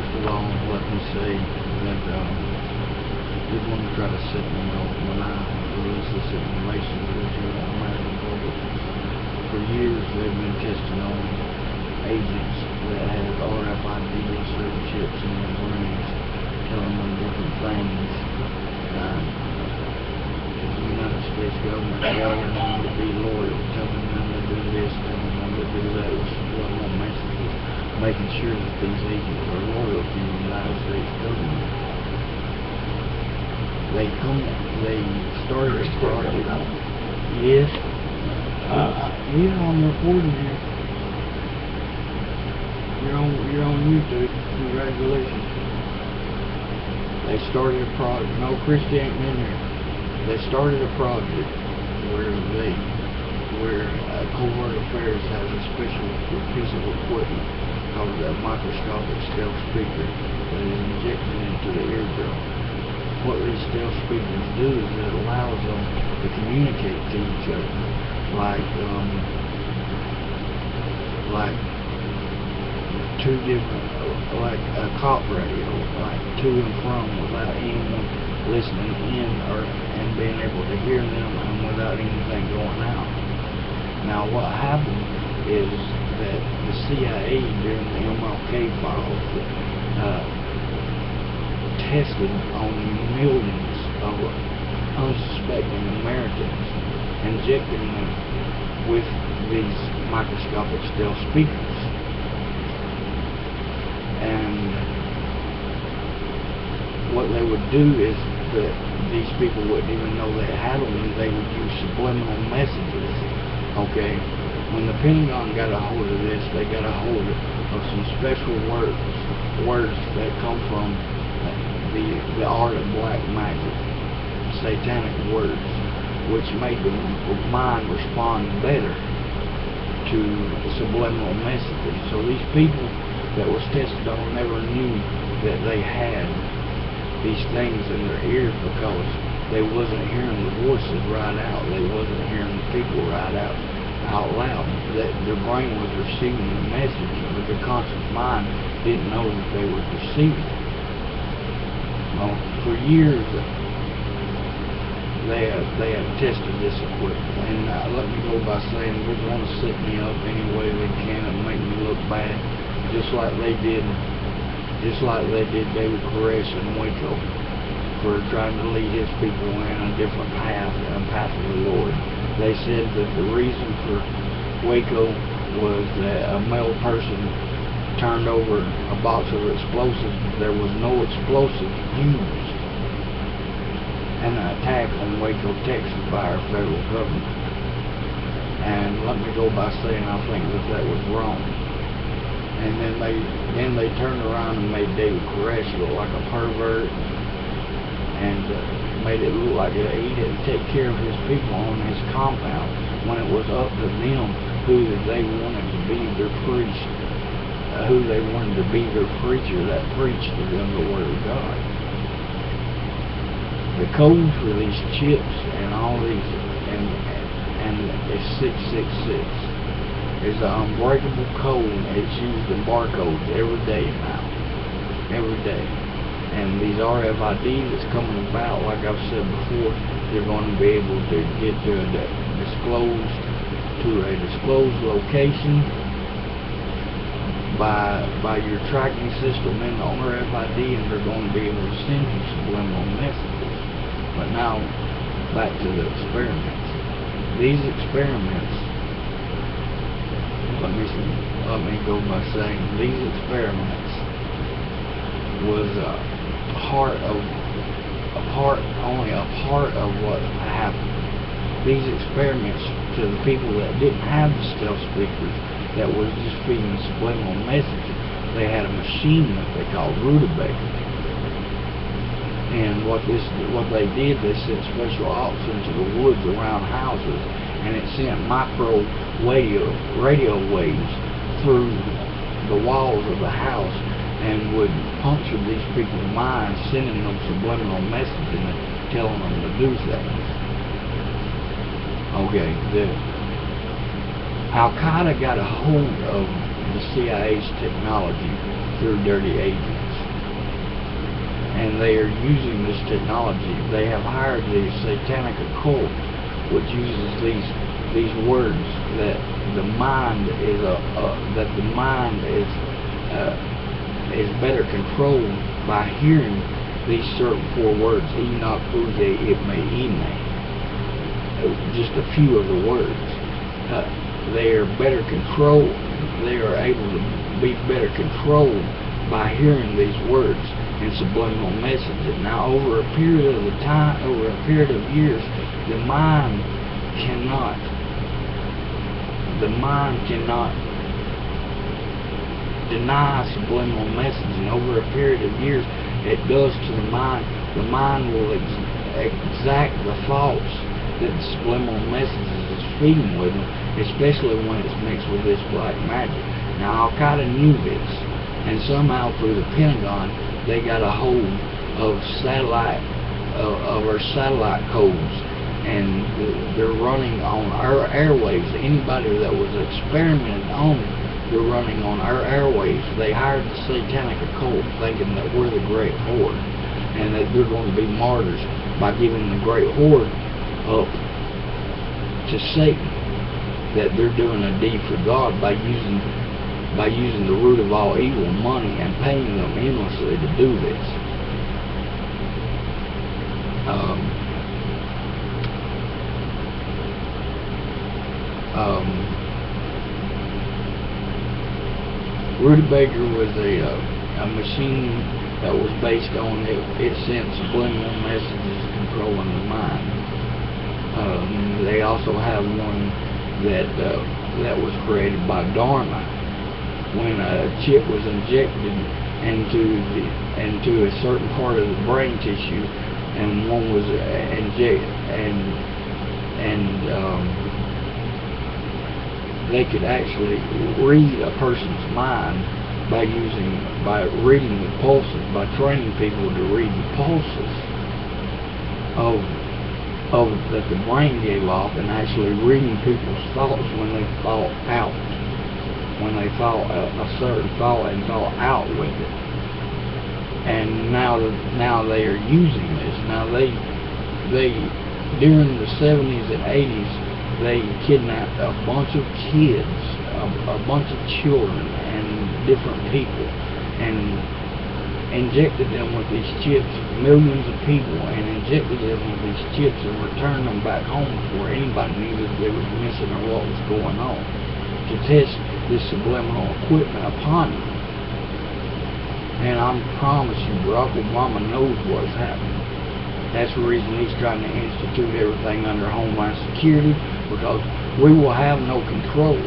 first of all, let me say that they're going to try to set me off when I release this information to the American public. For years, they've been testing on agents that have RFID certain chips in their brains, telling them different things. The United States government telling them to be loyal, telling them to do this, telling them to do that, with subliminal messages, making sure that these agents are loyal to the United States government. They started a project. Yes. Yeah, I'm recording here. You're on YouTube. Congratulations. They started a project. No, Christy ain't in there. They started a project where Covert Affairs has a special piece of equipment called a microscopic stealth speaker that is injected into the eardrum. What these stealth speakers do is it allows them to communicate to each other like two different, like a cop radio, like to and from, without anyone listening in and being able to hear them, and without anything going out. Now what happened is that the CIA during the MLK files tested on millions of unsuspecting Americans, injecting them with these microscopic stealth speakers. And what they would do is that these people wouldn't even know they had them, and they would use subliminal messages. Okay, when the Pentagon got a hold of this, they got a hold of some special words that come from the art of black magic, satanic words, which made the mind respond better to subliminal messages. So these people that was tested on never knew that they had these things in their ears, because they wasn't hearing the voices right out. They wasn't hearing the people right out loud. That their brain was receiving the message, but their conscious mind didn't know that they were receiving it. Well, for years they have tested this equipment, and let me go by saying they're going to set me up any way they can and make me look bad, just like they did David Koresh in Waco, for trying to lead his people in a different path, a path of the Lord. They said that the reason for Waco was that a male person turned over a box of explosives. There was no explosives used in an attack on Waco, Texas by our federal government. And let me go by saying I think that was wrong. And then they turned around and made David Koresh look like a pervert, and made it look like he didn't take care of his people on his compound, when it was up to them who they wanted to be their priest, who they wanted to be their preacher that preached to them the Word of God. The code for these chips and all these, and it's 666. It's an unbreakable code. It's used in barcodes every day now. Every day. And these RFID that's coming about, like I've said before, they're going to be able to get to a disclosed location by your tracking system in the RFID, and they're going to be able to send you subliminal messages. But now, back to the experiments. These experiments, let me go by saying, these experiments was only a part of what happened. These experiments, to the people that didn't have the stealth speakers, that was just feeding subliminal messages, they had a machine that they called rutabaga. And what they did, they sent special ops into the woods around houses, and it sent micro radio waves through the walls of the house, and would puncture these people's minds, sending them subliminal messages and telling them to do things. Okay, Al-Qaeda got a hold of the CIA's technology through dirty agents. and they are using this technology. They have hired the satanic occult, which uses these words that the mind is better controlled by hearing these certain 4 words: Enoch, Uze, Ibme, Ine. Just a few of the words. They are better controlled. They are able to be better controlled by hearing these words in subliminal messages. Now, over a period of years, the mind cannot deny subliminal messaging. Over a period of years, it does to the mind. The mind will exact the thoughts that the subliminal messages is feeding with them, especially when it's mixed with this black magic. Now, Al-Qaeda knew this, and somehow through the Pentagon, they got a hold of our satellite codes, and they're running on our airwaves. Anybody that was experimented on, they're running on our airwaves. They hired the satanic occult, thinking that we're the Great Horde, and that they're going to be martyrs by giving the Great Horde up to Satan. That they're doing a deed for God by using the root of all evil, money, and paying them endlessly to do this. Rutabaga was a machine that was based on it sent subliminal messages controlling the mind. They also have one that was created by Dharma, when a chip was injected into a certain part of the brain tissue, and one was injected, and they could actually read a person's mind by reading the pulses, by training people to read the pulses that the brain gave off, and actually reading people's thoughts when they thought out, when they thought a certain thought and thought out with it. And now they are using this. Now they during the 70s and 80s, they kidnapped a bunch of kids, a bunch of children and different people, and injected them with these chips, millions of people, and injected them with these chips and returned them back home before anybody knew that they was missing or what was going on, to test this subliminal equipment upon them. And I promise you, Barack Obama knows what's happening. That's the reason he's trying to institute everything under homeland security, because we will have no control.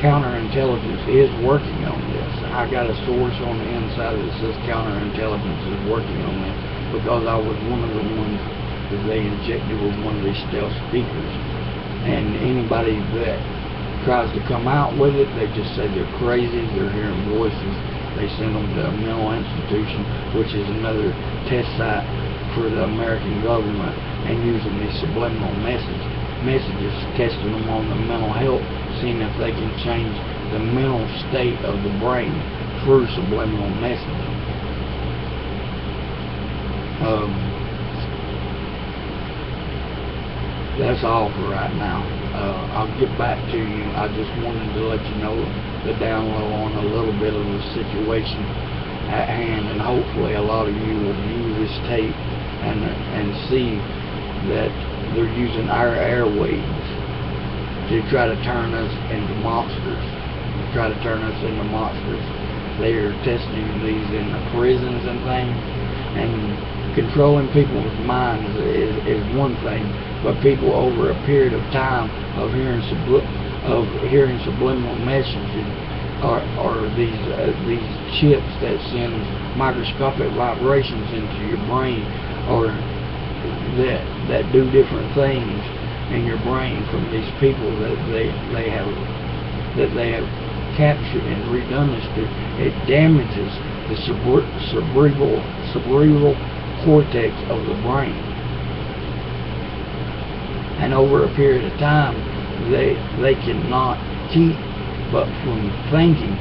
Counterintelligence is working on this. I got a source on the inside that says counterintelligence is working on this, because I was one of the ones that they injected with one of these stealth speakers. And anybody that tries to come out with it, they just say they're crazy, they're hearing voices. They send them to a mental institution, which is another test site for the American government, and using these subliminal messages, testing them on the mental health, seeing if they can change the mental state of the brain through subliminal messaging. That's all for right now. I'll get back to you. I just wanted to let you know the down low on a little bit of the situation at hand, and hopefully a lot of you will view this tape and see that they're using our airwaves to try to turn us into monsters. They are testing these in the prisons and things, and controlling people's minds is one thing, but people over a period of time of hearing subliminal messages or these chips that send microscopic vibrations into your brain, or that do different things in your brain from these people that they have captured and redone this to. It damages the cerebral cortex of the brain, and over a period of time they cannot keep but from thinking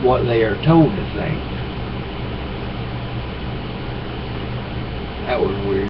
what they are told to think. That was weird.